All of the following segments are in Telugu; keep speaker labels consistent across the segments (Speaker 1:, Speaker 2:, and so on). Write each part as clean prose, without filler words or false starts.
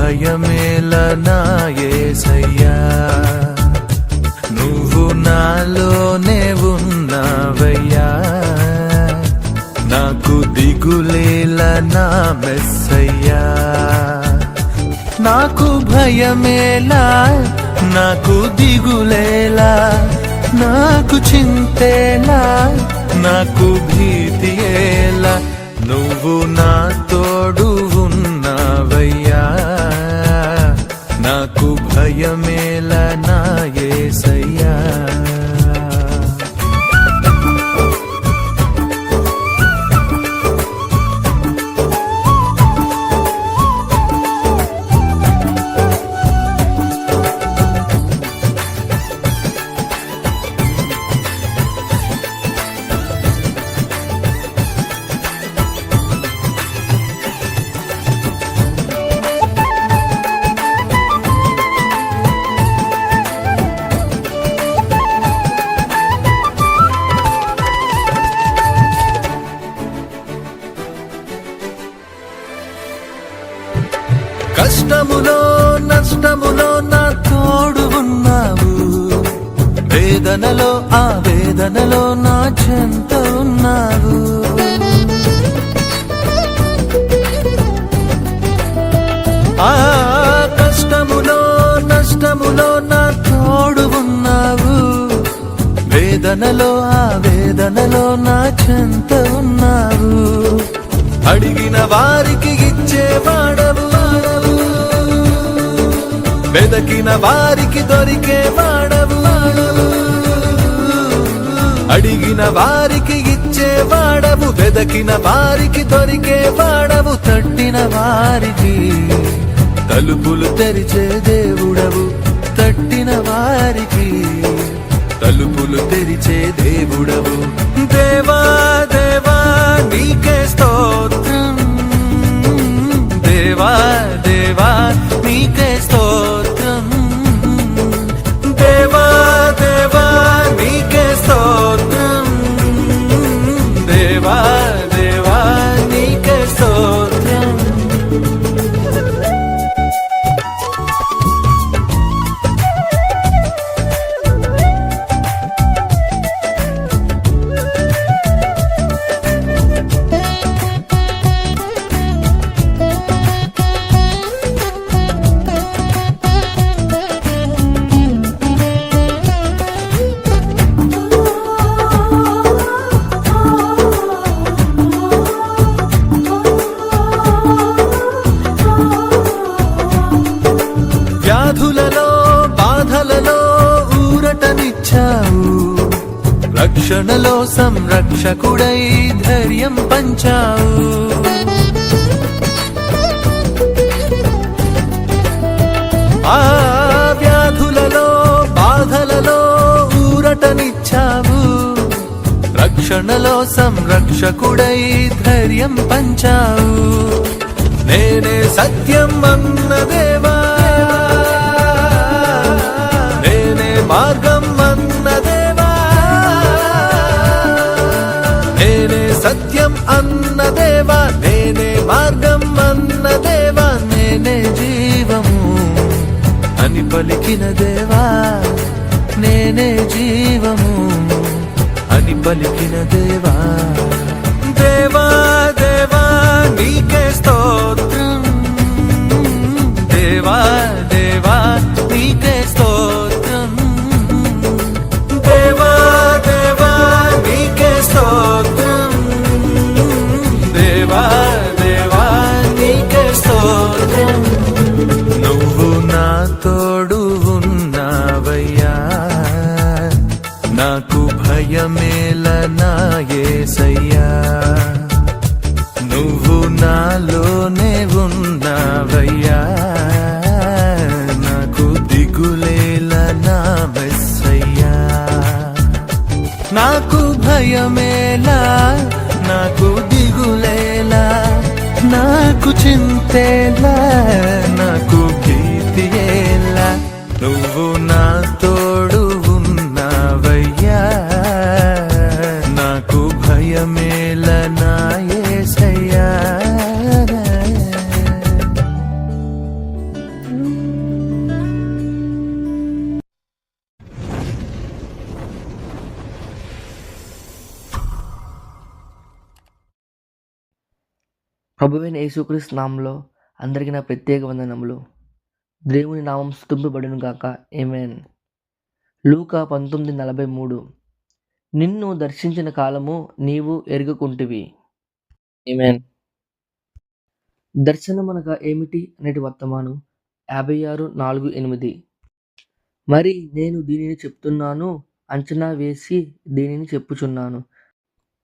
Speaker 1: భయమేల నా యేసయ్యా, నువ్వు నాలోనే ఉన్నావయ్యా. నాకు దిగులేల నా మెస్సయ్యా, నాకు భయమేలా, నాకు దిగులేలా, నాకు చింతేలా, నాకు భీతియేలా, నువ్వు నా తోడు ఉన్నావయ్యా. నాకు భయమేలా నా యేసయ్యా. కష్టములో నష్టములో నా తోడు ఉన్నావు, వేదనలో ఆ వేదనలో నా చెంత ఉన్నావు. ఆ కష్టములో నష్టములో నా తోడు ఉన్నావు, వేదనలో ఆ వేదనలో నా చెంత ఉన్నావు. అడిగిన వారికి ఇచ్చేవాడవు, వెదకిన వారికి దొరికేవాడవు. అడిగిన వారికి ఇచ్చేవాడవు, వెదకిన వారికి దొరికేవాడవు. తట్టిన వారికి తలుపులు తెరిచే దేవుడవు, తట్టిన వారికి తలుపులు తెరిచే దేవుడవు. దేవా దేవా నీకే స్తోత్రం, దేవా దేవా నీకే స్తోత్రం, దేవా దేవా నీకే స్తోత్రం, దేవా దేవా నీకే స్తోత్రం. వ్యాధులలో బాధలలో ఊరటనిచ్చావు, రక్షణలో సంరక్షకుడై ధైర్యం పంచావు. ఆ వ్యాధులలో బాధలలో ఊరటనిచ్చావు, రక్షణలో సంరక్షకుడై ధైర్యం పంచావు. నేనే సత్యం అన్న దేవా, నేనే మార్గం అన్న దేవా, నేనే సత్యం అన్న దేవా, నేనే మార్గం అన్న దేవా, నేనే జీవము అని పలికిన దేవా, నేనే జీవము అని పలికిన దేవా. దేవా దేవా నీకే స్తోత్రం, దేవా దేవా నీకే స్తోత్రం, దేవా దేవా నీకే స్తోత్రం, దేవా దేవా నీకే స్తోత్రం. నువ్వు నా తోడు ఉన్నావయ్యా, నాకు భయమేల నా యేసయ్యా. నువ్వు నాలోనే ఉన్నావయ్యా, నాకు దిగులేల నా మెస్సయ్యా. నాకు భయమేలా, నాకు దిగులేలా, నాకు చింతేలా, నాకు భీతియేలా, నువ్వు నా తోడు ఉన్నావయ్యా. నాకు భయమేల నా యేసయ్యా.
Speaker 2: ప్రభువైన యేసుక్రీస్తు నామంలో అందరికీ నా ప్రత్యేక వందనములు. దేవుని నామం స్తుతింపబడును గాక. ఆమేన్. లూకా 19:43 నిన్ను దర్శించిన కాలము నీవు ఎరుగకుంటివి. ఆమేన్. దర్శనమనగా ఏమిటి నేటి వర్తమానం 56:4-8 మరి నేను దీనిని చెప్తున్నాను, అంచనా వేసి దీనిని చెప్పుచున్నాను.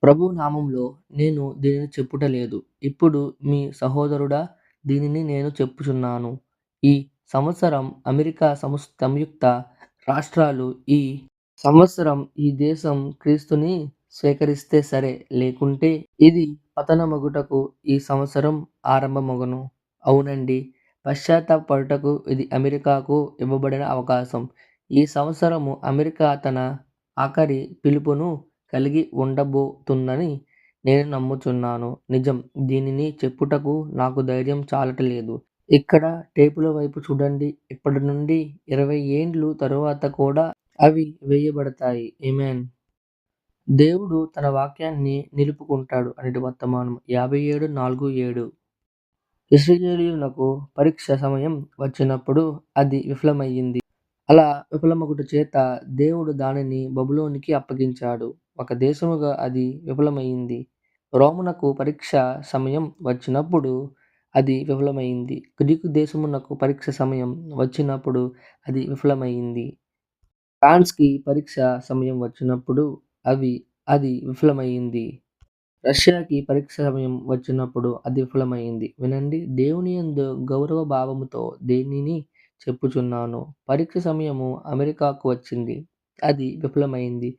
Speaker 2: ప్రభువు నామంలో నేను దీనిని చెప్పుట లేదు. ఇప్పుడు మీ సహోదరుడా దీనిని నేను చెప్పుచున్నాను. ఈ సంవత్సరం అమెరికా సంయుక్త రాష్ట్రాలు ఈ సంవత్సరం ఈ దేశం క్రీస్తుని స్వీకరిస్తే సరే, లేకుంటే ఇది పతనమగుటకు ఈ సంవత్సరం ఆరంభమగును. అవునండి, పశ్చాత్తాపపడుటకు ఇది అమెరికాకు ఇవ్వబడిన అవకాశం. ఈ సంవత్సరము అమెరికా తన ఆఖరి పిలుపును కలిగి ఉండబోతుందని నేను నమ్ముచున్నాను. నిజం, దీనిని చెప్పుటకు నాకు ధైర్యం చాలటలేదు. ఇక్కడ టేపుల వైపు చూడండి. ఇప్పటి నుండి 20 ఏండ్లు తరువాత కూడా అవి వేయబడతాయి. ఆమేన్. దేవుడు తన వాక్యాన్ని నిలుపుకుంటాడు. నేటి వర్తమానం 57:4-7 ఇశ్రాయేలీయులకు పరీక్ష సమయం వచ్చినప్పుడు అది విఫలమయ్యింది. అలా విఫలమగుట చేత దేవుడు దానిని బబులోనుకి అప్పగించాడు. ఒక దేశముగా అది విఫలమయింది. రోమునకు పరీక్ష సమయం వచ్చినప్పుడు అది విఫలమయింది. గ్రీకు దేశమునకు పరీక్ష సమయం వచ్చినప్పుడు అది విఫలమయింది. ఫ్రాన్స్‌కి పరీక్ష సమయం వచ్చినప్పుడు అది విఫలమయింది. రష్యాకి పరీక్ష సమయం వచ్చినప్పుడు అది విఫలమయింది. వినండి, దేవుని యందు గౌరవ భావముతో దీనిని చెప్పుచున్నాను. పరీక్ష సమయము అమెరికాకు వచ్చింది. అది విఫలమైంది.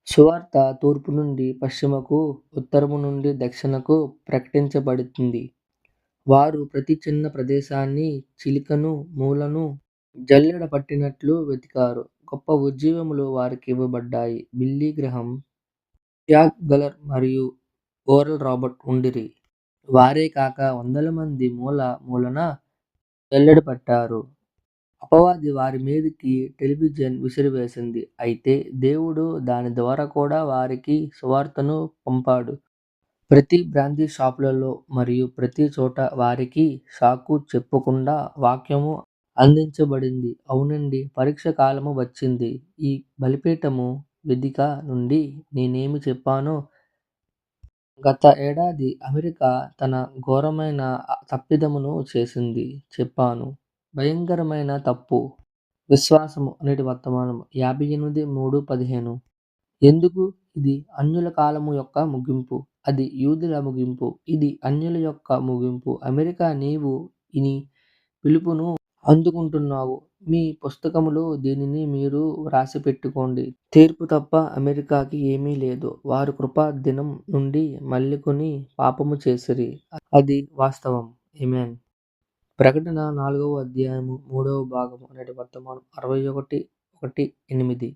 Speaker 2: సువార్త తూర్పు నుండి పశ్చిమకు, ఉత్తరము నుండి దక్షిణకు ప్రకటించబడుతుంది. వారు ప్రతి చిన్న ప్రదేశాన్ని, చిలుకను, మూలను జల్లెడ పట్టినట్లు వెతికారు. గొప్ప ఉజ్జీవములు వారికి ఇవ్వబడ్డాయి. బిల్లీ గ్రహం, జాక్ గలర్ మరియు ఓరల్ రాబర్ట్ ఉండిరి. వారే కాక వందల మంది మూలన జల్లెడ పట్టారు. అపవాది వారి మీదికి టెలివిజన్ విసిరివేసింది. అయితే దేవుడు దాని ద్వారా కూడా వారికి సువార్తను పంపాడు. ప్రతి బ్రాందీ షాపులలో మరియు ప్రతి చోట వారికి సాకు చెప్పకుండా వాక్యము అందించబడింది. అవునండి, పరీక్ష కాలము వచ్చింది. ఈ బలిపీఠము వేదిక నుండి నేనేమి చెప్పానో, గత ఏడాది అమెరికా తన ఘోరమైన తప్పిదమును చేసింది చెప్పాను. భయంకరమైన తప్పు. విశ్వాసము నేటి వర్తమానం 58:3-15 ఎందుకు? ఇది అన్యుల కాలము యొక్క ముగింపు. అది యూదుల ముగింపు. ఇది అన్యుల యొక్క ముగింపు. అమెరికా, నీవు నీ పిలుపును అందుకుంటున్నావు. మీ పుస్తకములో దీనిని మీరు వ్రాసిపెట్టుకోండి. తీర్పు తప్ప అమెరికాకి ఏమీ లేదు. వారు కృపా దినం నుండి మళ్ళుకొని పాపము చేసిరి. అది వాస్తవం. ఆమేన్. ప్రకటన 4వ అధ్యాయము 3వ భాగము నేటి వర్తమానం 61:1-8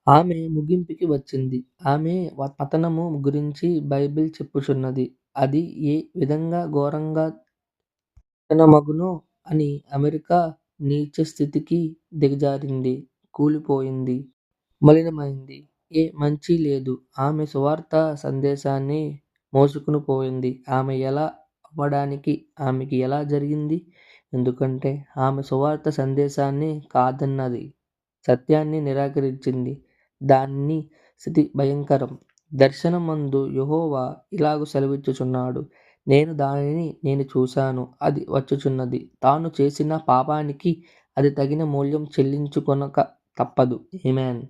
Speaker 2: ఆమె ముగింపుకి వచ్చింది. ఆమె పతనము గురించి బైబిల్ చెప్పుచున్నది. అది ఏ విధంగా ఘోరంగా పతనమగునో అని. అమెరికా నీచ స్థితికి దిగజారింది, కూలిపోయింది, మలినమైంది. ఏ మంచీ లేదు. ఆమె సువార్త సందేశాన్ని మోసుకుని పోయింది. ఆమె ఎలా అవ్వడానికి ఆమెకి ఎలా జరిగింది? ఎందుకంటే ఆమె సువార్త సందేశాన్ని కాదన్నది. సత్యాన్ని నిరాకరించింది. దాని స్థితి భయంకరం. దర్శనమందు యెహోవా ఇలాగు సెలవిచ్చుచున్నాడు. నేను చూశాను. అది వచ్చుచున్నది. తాను చేసిన పాపానికి అది తగిన మూల్యం చెల్లించుకొనక తప్పదు. ఆమేన్.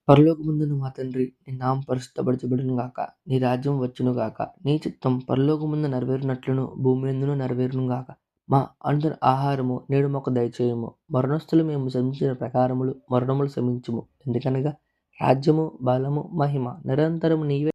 Speaker 2: పరలోకమందున్న మా తండ్రి, నీ నామం పరిశుద్ధపరచబడును గాక. నీ రాజ్యం వచ్చును గాక. నీ చిత్తం పరలోకమందు నెరవేరునట్లును భూమి యందును నెరవేరును గాక. మా అనుదిన ఆహారము నేడు మాకు దయచేయము. మరణస్థులు మేము క్షమించిన ప్రకారములు మరణములు క్షమించుము. ఎందుకనగా రాజ్యము, బలము, మహిమ నిరంతరము నీవే.